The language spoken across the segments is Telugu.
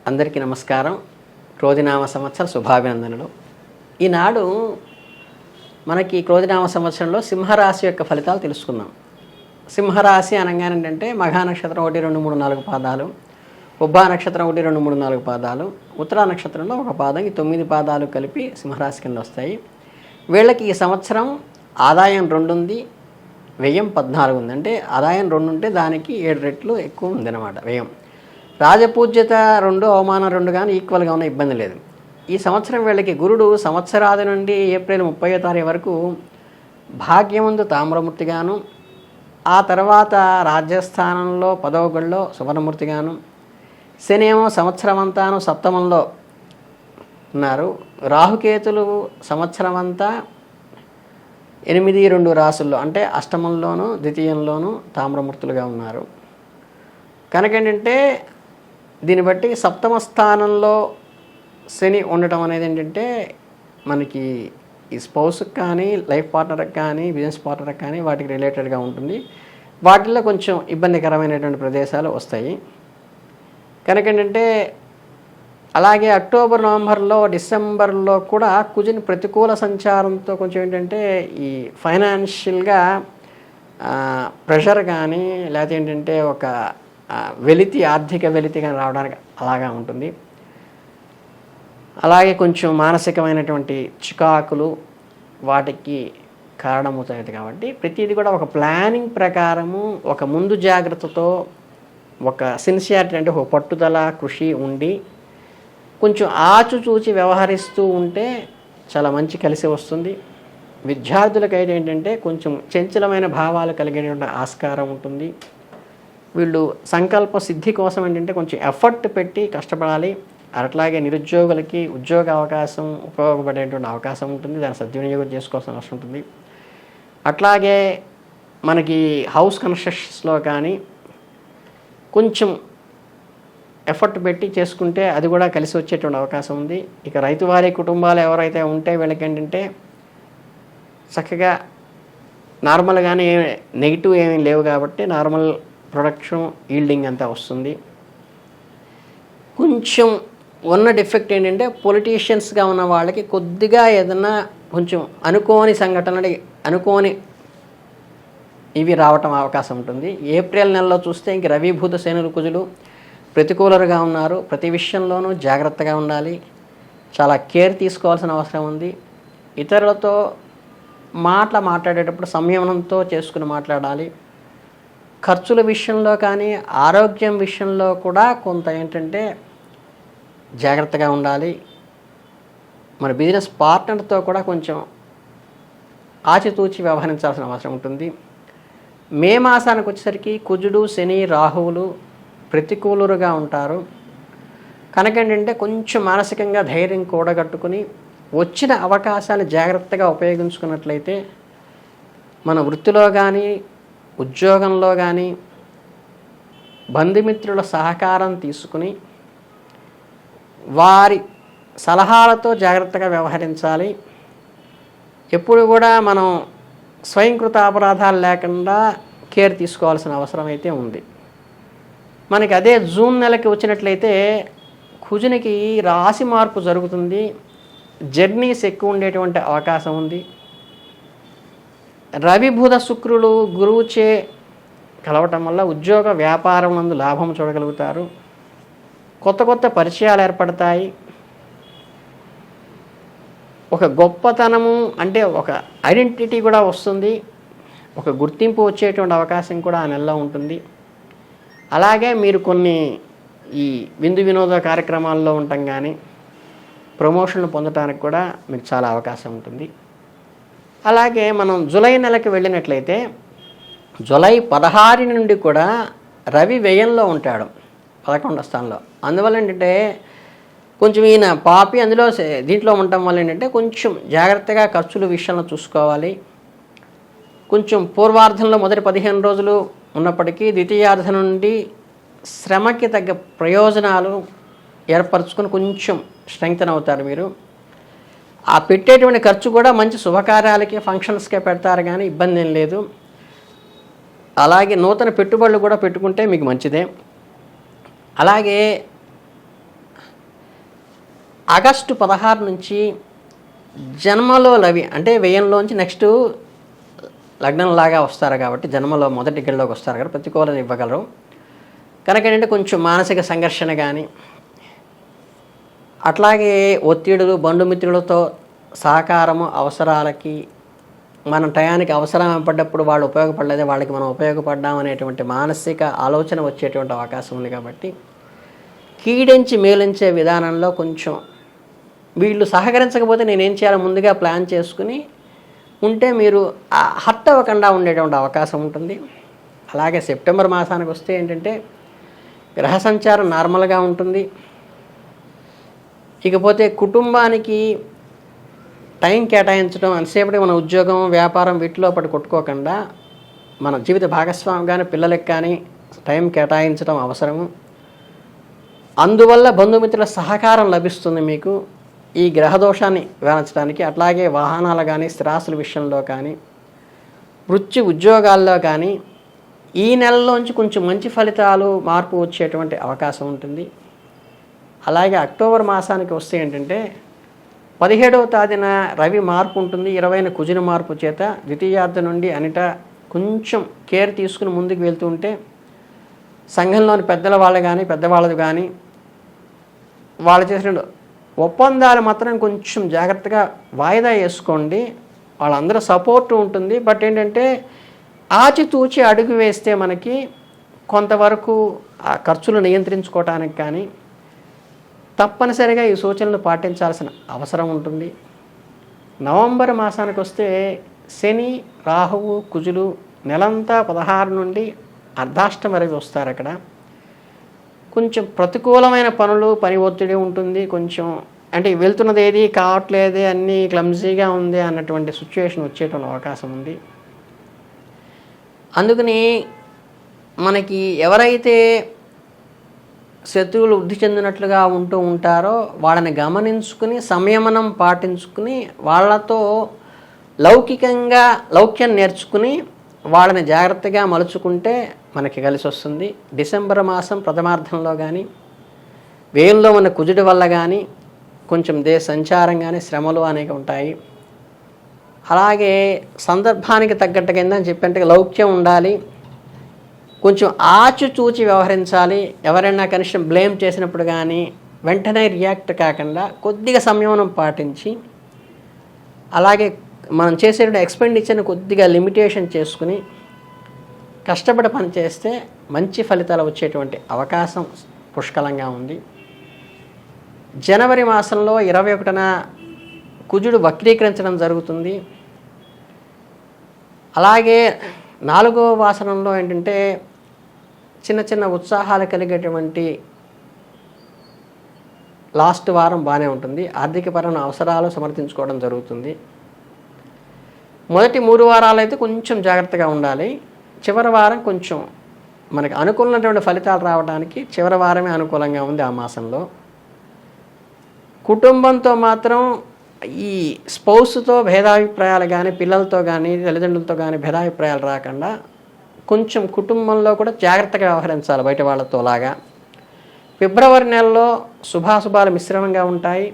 అందరికీ నమస్కారం. క్రోధినామ సంవత్సర శుభాభినందనలు. ఈనాడు మనకి క్రోధినామ సంవత్సరంలో సింహరాశి యొక్క ఫలితాలు తెలుసుకుందాం. సింహరాశి అనగానే ఏంటంటే మఘా నక్షత్రం 1, 2, 3, 4 పాదాలు, ఉబ్బా నక్షత్రం 1, 2, 3, 4 పాదాలు, ఉత్తరా నక్షత్రంలో ఒక పాదం, ఈ 9 పాదాలు కలిపి సింహరాశి కింద వస్తాయి. వీళ్ళకి ఈ సంవత్సరం ఆదాయం 2 ఉంది, వ్యయం 14 ఉంది. అంటే ఆదాయం 2 ఉంటే దానికి 7 రెట్లు ఎక్కువ ఉందన్నమాట వ్యయం. రాజపూజ్యత 2, అవమానం 2 కానీ ఈక్వల్గా ఉన్న ఇబ్బంది లేదు. ఈ సంవత్సరం వీళ్ళకి గురుడు సంవత్సరాది నుండి ఏప్రిల్ 30వ తారీఖు వరకు భాగ్యముందు తామ్రమూర్తిగాను, ఆ తర్వాత రాజ్యస్థానంలో 10వ గడిలో సువర్ణమూర్తిగాను, శని ఏమో సంవత్సరం అంతాను సప్తమంలో ఉన్నారు. రాహుకేతులు సంవత్సరం అంతా 8, 2 రాసుల్లో అంటే అష్టమంలోను ద్వితీయంలోను తామ్రమూర్తులుగా ఉన్నారు. కనుక ఏంటంటే దీన్ని బట్టి సప్తమ స్థానంలో శని ఉండటం అనేది ఏంటంటే మనకి ఈ స్పౌస్కి కానీ లైఫ్ పార్ట్నర్కి కానీ బిజినెస్ పార్ట్నర్కి కానీ వాటికి రిలేటెడ్గా ఉంటుంది. వాటిల్లో కొంచెం ఇబ్బందికరమైనటువంటి ప్రదేశాలు వస్తాయి. కనుక ఏంటంటే అలాగే అక్టోబర్, నవంబర్లో, డిసెంబర్లో కూడా కుజుని ప్రతికూల సంచారంతో కొంచెం ఏంటంటే ఈ ఫైనాన్షియల్గా ప్రెషర్ కానీ లేకపోతే ఏంటంటే ఒక వెలితి, ఆర్థిక వెలితి కానీ రావడానికి అలాగా ఉంటుంది. అలాగే కొంచెం మానసికమైనటువంటి చికాకులు వాటికి కారణమవుతాయి. కాబట్టి ప్రతిదీ కూడా ఒక ప్లానింగ్ ప్రకారము, ఒక ముందు జాగ్రత్తతో, ఒక సిన్సియారిటీ అంటే ఒక పట్టుదల, కృషి ఉండి కొంచెం ఆచితూచి వ్యవహరిస్తూ ఉంటే చాలా మంచి కలిసి వస్తుంది. విద్యార్థులకైతే ఏంటంటే కొంచెం చంచలమైన భావాలు కలిగేటువంటి ఆస్కారం ఉంటుంది. వీళ్ళు సంకల్ప సిద్ధి కోసం ఏంటంటే కొంచెం ఎఫర్ట్ పెట్టి కష్టపడాలి. అట్లాగే నిరుద్యోగులకి ఉద్యోగ అవకాశం ఉపయోగపడేటువంటి అవకాశం ఉంటుంది, దాన్ని సద్వినియోగం చేసుకోవాల్సిన అవసరం ఉంటుంది. అట్లాగే మనకి హౌస్ కన్స్ట్రక్షన్స్లో కానీ కొంచెం ఎఫర్ట్ పెట్టి చేసుకుంటే అది కూడా కలిసి వచ్చేటువంటి అవకాశం ఉంది. ఇక రైతువారి కుటుంబాలు ఎవరైతే ఉంటే వీళ్ళకి ఏంటంటే చక్కగా నార్మల్గానే నెగిటివ్ ఏమీ లేవు కాబట్టి నార్మల్ ప్రొడక్షన్, ఈల్డింగ్ అంతా వస్తుంది. కొంచెం ఉన్న డిఫెక్ట్ ఏంటంటే పొలిటీషియన్స్గా ఉన్న వాళ్ళకి కొద్దిగా ఏదన్నా కొంచెం అనుకోని సంఘటనలు, అనుకోని ఇవి రావటం అవకాశం ఉంటుంది. ఏప్రిల్ నెలలో చూస్తే ఇంక రవిభూత శనులు కుజులు ప్రతికూలరుగా ఉన్నారు. ప్రతి విషయంలోనూ జాగ్రత్తగా ఉండాలి, చాలా కేర్ తీసుకోవాల్సిన అవసరం ఉంది. ఇతరులతో మాట్లాడేటప్పుడు సంయమనంతో చేసుకుని మాట్లాడాలి. ఖర్చుల విషయంలో కానీ ఆరోగ్యం విషయంలో కూడా కొంత ఏంటంటే జాగ్రత్తగా ఉండాలి. మన బిజినెస్ పార్ట్నర్తో కూడా కొంచెం ఆచితూచి వ్యవహరించాల్సిన అవసరం ఉంటుంది. మే మాసానికి వచ్చేసరికి కుజుడు, శని, రాహువులు ప్రతికూలురుగా ఉంటారు. కనుక ఏంటంటే కొంచెం మానసికంగా ధైర్యం కూడగట్టుకుని వచ్చిన అవకాశాన్ని జాగ్రత్తగా ఉపయోగించుకున్నట్లయితే మన వృత్తిలో కానీ ఉద్యోగంలో కానీ బంధుమిత్రుల సహకారం తీసుకుని వారి సలహాలతో జాగ్రత్తగా వ్యవహరించాలి. ఎప్పుడు కూడా మనం స్వయంకృత అపరాధాలు లేకుండా కేర్ తీసుకోవాల్సిన అవసరం అయితే ఉంది. మనకి అదే జూన్ నెలకి వచ్చినట్లయితే కుజునికి రాశి మార్పు జరుగుతుంది, జర్నీస్ ఎక్కువ ఉండేటువంటి అవకాశం ఉంది. రవి, బుధ, శుక్రులు గురువుచే కలవటం వల్ల ఉద్యోగ వ్యాపారం నందు లాభం చూడగలుగుతారు. కొత్త కొత్త పరిచయాలు ఏర్పడతాయి. ఒక గొప్పతనము అంటే ఒక ఐడెంటిటీ కూడా వస్తుంది, ఒక గుర్తింపు వచ్చేటువంటి అవకాశం కూడా ఆ నెలలో ఉంటుంది. అలాగే మీరు కొన్ని ఈ విందు వినోద కార్యక్రమాల్లో ఉండటం కానీ ప్రమోషన్లు పొందడానికి కూడా మీకు చాలా అవకాశం ఉంటుంది. అలాగే మనం జూలై నెలకి వెళ్ళినట్లయితే జూలై 16 నుండి కూడా రవి వ్యయంలో ఉంటాడు 11వ స్థానంలో. అందువల్ల ఏంటంటే కొంచెం ఈయన పాపి అందులో దీంట్లో ఉండటం వల్ల ఏంటంటే కొంచెం జాగ్రత్తగా ఖర్చుల విషయంలో చూసుకోవాలి. కొంచెం పూర్వార్ధంలో మొదటి 15 రోజులు ఉన్నప్పటికీ ద్వితీయార్ధం నుండి శ్రమకి తగ్గ ప్రయోజనాలు ఏర్పరచుకొని కొంచెం స్ట్రెంగ్తన్ అవుతారు మీరు. ఆ పెట్టేటువంటి ఖర్చు కూడా మంచి శుభకార్యాలకి, ఫంక్షన్స్కే పెడతారు కానీ ఇబ్బంది ఏం లేదు. అలాగే నూతన పెట్టుబడులు కూడా పెట్టుకుంటే మీకు మంచిదే. అలాగే ఆగస్టు 16 నుంచి జన్మలో రవి అంటే వ్యయంలోంచి నెక్స్ట్ లగ్నంలాగా వస్తారు కాబట్టి జన్మలో మొదటి గడిలోకి వస్తారు కాబట్టి ప్రతికూలత ఇవ్వగలరు. కనుక ఏంటంటే కొంచెం మానసిక సంఘర్షణ కానీ, అట్లాగే ఒత్తిడులు, బంధుమిత్రులతో సహకారము, అవసరాలకి మనం టయానికి అవసరం ఏర్పడ్డప్పుడు వాళ్ళు ఉపయోగపడలేదే వాళ్ళకి మనం ఉపయోగపడ్డాం అనేటువంటి మానసిక ఆలోచన వచ్చేటువంటి అవకాశం ఉంది. కాబట్టి కీడించి మేలించే విధానంలో కొంచెం వీళ్ళు సహకరించకపోతే నేనేం చేయాలో ముందుగా ప్లాన్ చేసుకుని ఉంటే మీరు హర్ట్ అవ్వకుండా ఉండేటువంటి అవకాశం ఉంటుంది. అలాగే సెప్టెంబర్ మాసానికి వస్తే ఏంటంటే గ్రహ సంచారం నార్మల్గా ఉంటుంది. ఇకపోతే కుటుంబానికి టైం కేటాయించడం, అంతసేపటికి మన ఉద్యోగం, వ్యాపారం వీటిలో పడి కొట్టుకోకుండా మన జీవిత భాగస్వామి కానీ పిల్లలకి కానీ టైం కేటాయించడం అవసరము. అందువల్ల బంధుమిత్రుల సహకారం లభిస్తుంది మీకు ఈ గ్రహదోషాన్ని నివారించడానికి. అట్లాగే వాహనాలు కానీ, స్థిరాస్తుల విషయంలో కానీ, వృత్తి ఉద్యోగాల్లో కానీ ఈ నెలలోంచి కొంచెం మంచి ఫలితాలు, మార్పు వచ్చేటువంటి అవకాశం ఉంటుంది. అలాగే అక్టోబర్ మాసానికి వస్తే ఏంటంటే 17వ తేదీన రవి మార్పు ఉంటుంది, 20న కుజుని మార్పు చేత ద్వితీయార్థం నుండి అన్నిట కొంచెం కేర్ తీసుకుని ముందుకు వెళ్తూ ఉంటే సంఘంలోని పెద్దల వాళ్ళు కానీ, పెద్దవాళ్ళది కానీ వాళ్ళు చేసిన ఒప్పందాలు మాత్రం కొంచెం జాగ్రత్తగా వాయిదా వేసుకోండి. వాళ్ళందరూ సపోర్ట్ ఉంటుంది. బట్ ఏంటంటే ఆచితూచి అడుగు వేస్తే మనకి కొంతవరకు ఆ ఖర్చులు నియంత్రించుకోవటానికి కానీ తప్పనిసరిగా ఈ సూచనలు పాటించాల్సిన అవసరం ఉంటుంది. నవంబర్ మాసానికి వస్తే శని, రాహువు, కుజులు నెలంతా 16 నుండి అర్ధాష్టమ వరకు వస్తారు. అక్కడ కొంచెం ప్రతికూలమైన పనులు, పని ఒత్తిడి ఉంటుంది. కొంచెం అంటే వెళ్తున్నది ఏది కావట్లేదే, అన్నీ క్లమ్జీగా ఉంది అన్నటువంటి సిచ్యువేషన్ వచ్చేటువంటి అవకాశం ఉంది. అందుకని మనకి ఎవరైతే శత్రువులు వృద్ధి చెందినట్లుగా ఉంటూ ఉంటారో వాళ్ళని గమనించుకుని సంయమనం పాటించుకుని వాళ్ళతో లౌక్యం నేర్చుకుని వాళ్ళని జాగ్రత్తగా మలుచుకుంటే మనకి కలిసి వస్తుంది. డిసెంబర్ మాసం ప్రథమార్థంలో కానీ, వ్యయంలో ఉన్న కుజుడి వల్ల కానీ కొంచెం దేశ సంచారం కానీ శ్రమలు అనేవి ఉంటాయి. అలాగే సందర్భానికి తగ్గట్టుగా ఏందని చెప్పినట్టుగా లౌక్యం ఉండాలి. కొంచెం ఆచితూచి వ్యవహరించాలి. ఎవరైనా కనీసం బ్లేమ్ చేసినప్పుడు కానీ వెంటనే రియాక్ట్ కాకుండా కొద్దిగా సంయమనం పాటించి, అలాగే మనం చేసే ఎక్స్పెండిచర్ని కొద్దిగా లిమిటేషన్ చేసుకుని కష్టపడి పని చేస్తే మంచి ఫలితాలు వచ్చేటువంటి అవకాశం పుష్కలంగా ఉంది. జనవరి మాసంలో 21న కుజుడు వక్రీకరించడం జరుగుతుంది. అలాగే 4వ వాసనంలో ఏంటంటే చిన్న చిన్న ఉత్సాహాలు కలిగేటువంటి లాస్ట్ వారం బాగానే ఉంటుంది. ఆర్థికపరమైన అవసరాలు సమర్థించుకోవడం జరుగుతుంది. మొదటి 3 వారాలు అయితే కొంచెం జాగ్రత్తగా ఉండాలి. చివరి వారం కొంచెం మనకి అనుకూలమైనటువంటి ఫలితాలు రావడానికి చివరి వారమే అనుకూలంగా ఉంది ఆ మాసంలో. కుటుంబంతో మాత్రం ఈ స్పౌస్తో భేదాభిప్రాయాలు కానీ, పిల్లలతో కానీ, తల్లిదండ్రులతో కానీ భేదాభిప్రాయాలు రాకుండా కొంచెం కుటుంబంలో కూడా జాగ్రత్తగా వ్యవహరించాలి బయట వాళ్ళతో లాగా. ఫిబ్రవరి నెలలో శుభాశుభాలు మిశ్రమంగా ఉంటాయి.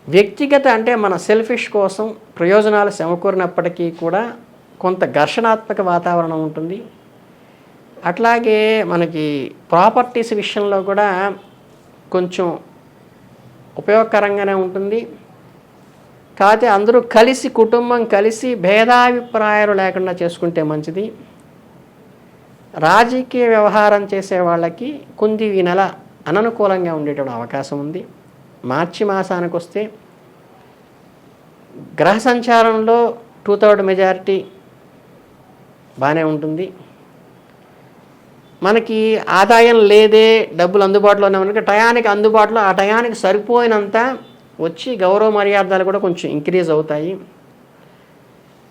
వ్యక్తిగత అంటే మన సెల్ఫిష్ కోసం ప్రయోజనాలు సమకూరినప్పటికీ కూడా కొంత ఘర్షణాత్మక వాతావరణం ఉంటుంది. అట్లాగే మనకి ప్రాపర్టీస్ విషయంలో కూడా కొంచెం ఉపయోగకరంగానే ఉంటుంది. కాకపోతే అందరూ కలిసి, కుటుంబం కలిసి భేదాభిప్రాయాలు లేకుండా చేసుకుంటే మంచిది. రాజకీయ వ్యవహారం చేసే వాళ్ళకి కొంచెం ఈ నెల అననుకూలంగా ఉండేటువంటి అవకాశం ఉంది. మార్చి మాసానికి వస్తే గ్రహ సంచారంలో 2/3 మెజారిటీ బాగానే ఉంటుంది. మనకి ఆదాయం లేదే, డబ్బులు అందుబాటులోనే మనకి టయానికి అందుబాటులో ఆ టయానికి సరిపోయినంత వచ్చి గౌరవ మర్యాదలు కూడా కొంచెం ఇంక్రీజ్ అవుతాయి.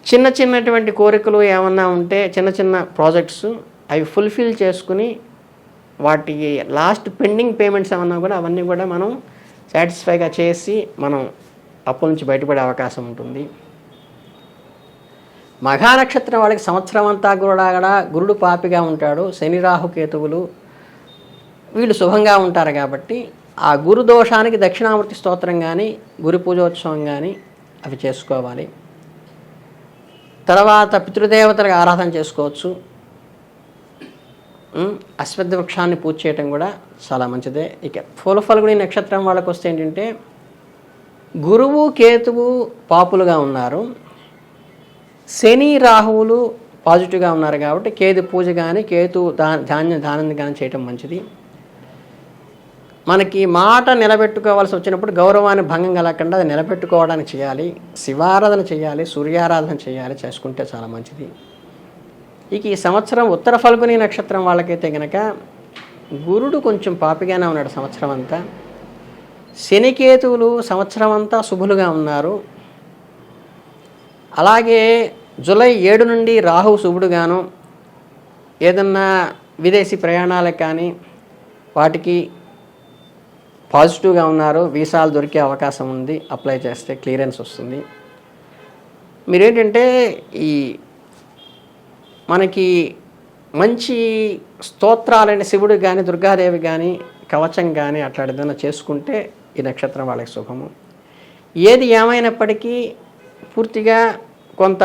చిన్నటువంటి కోరికలు ఏమన్నా ఉంటే చిన్న చిన్న ప్రాజెక్ట్స్ అవి ఫుల్ఫిల్ చేసుకుని వాటి లాస్ట్ పెండింగ్ పేమెంట్స్ ఏమన్నా కూడా అవన్నీ కూడా మనం సాటిస్ఫైగా చేసి మనం అప్పుల నుంచి బయటపడే అవకాశం ఉంటుంది. మఘా నక్షత్రం వాళ్ళకి సంవత్సరం అంతా కూడా గురుడు పాపిగా ఉంటాడు. శని రాహు కేతువులు వీళ్ళు శుభంగా ఉంటారు కాబట్టి ఆ గురు దోషానికి దక్షిణామూర్తి స్తోత్రం కానీ గురు పూజోత్సవం కానీ అవి చేసుకోవాలి. తర్వాత పితృదేవతలకు ఆరాధన చేసుకోవచ్చు. అశ్వత్థ వృక్షాన్ని పూజ చేయటం కూడా చాలా మంచిదే. ఇక ఫలగుని నక్షత్రం వాళ్ళకి వస్తే ఏంటంటే గురువు కేతువు పాపులుగా ఉన్నారు, శని రాహువులు పాజిటివ్గా ఉన్నారు కాబట్టి కేతు పూజ కానీ కేతు దానం కానీ చేయటం మంచిది. మనకి మాట నిలబెట్టుకోవాల్సి వచ్చినప్పుడు గౌరవాన్ని భంగం కలగకుండా అది నిలబెట్టుకోవడానికి చేయాలి. శివారాధన చేయాలి, సూర్యారాధన చేయాలి, చేసుకుంటే చాలా మంచిది. ఇక ఈ సంవత్సరం ఉత్తర ఫల్గుని నక్షత్రం వాళ్ళకైతే కనుక గురుడు కొంచెం పాపిగానే ఉన్నాడు సంవత్సరం అంతా. శనికేతువులు సంవత్సరం అంతా శుభులుగా ఉన్నారు. అలాగే జూలై 7 నుండి రాహువు శుభుడుగాను, ఏదన్నా విదేశీ ప్రయాణాలకు కానీ వాటికి పాజిటివ్గా ఉన్నారు. వీసాలు దొరికే అవకాశం ఉంది, అప్లై చేస్తే క్లియరెన్స్ వస్తుంది. మీరేంటంటే ఈ మనకి మంచి స్తోత్రాలైన శివుడు కానీ దుర్గాదేవి కానీ కవచం కానీ అట్లా ఏదైనా చేసుకుంటే ఈ నక్షత్రం వాళ్ళకి శుభము. ఏది ఏమైనప్పటికీ పూర్తిగా కొంత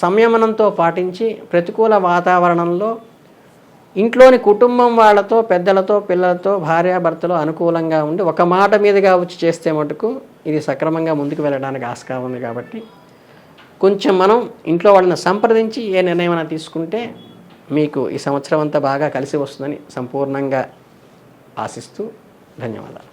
సంయమనంతో పాటించి ప్రతికూల వాతావరణంలో ఇంట్లోని కుటుంబం వాళ్ళతో, పెద్దలతో, పిల్లలతో, భార్యాభర్తలు అనుకూలంగా ఉండి ఒక మాట మీదుగా వచ్చి చేస్తే మటుకు ఇది సక్రమంగా ముందుకు వెళ్ళడానికి ఆస్కారం ఉంది. కాబట్టి కొంచెం మనం ఇంట్లో వాళ్ళని సంప్రదించి ఏ నిర్ణయం తీసుకుంటే మీకు ఈ సంవత్సరం అంతా బాగా కలిసి వస్తుందని సంపూర్ణంగా ఆశిస్తూ ధన్యవాదాలు.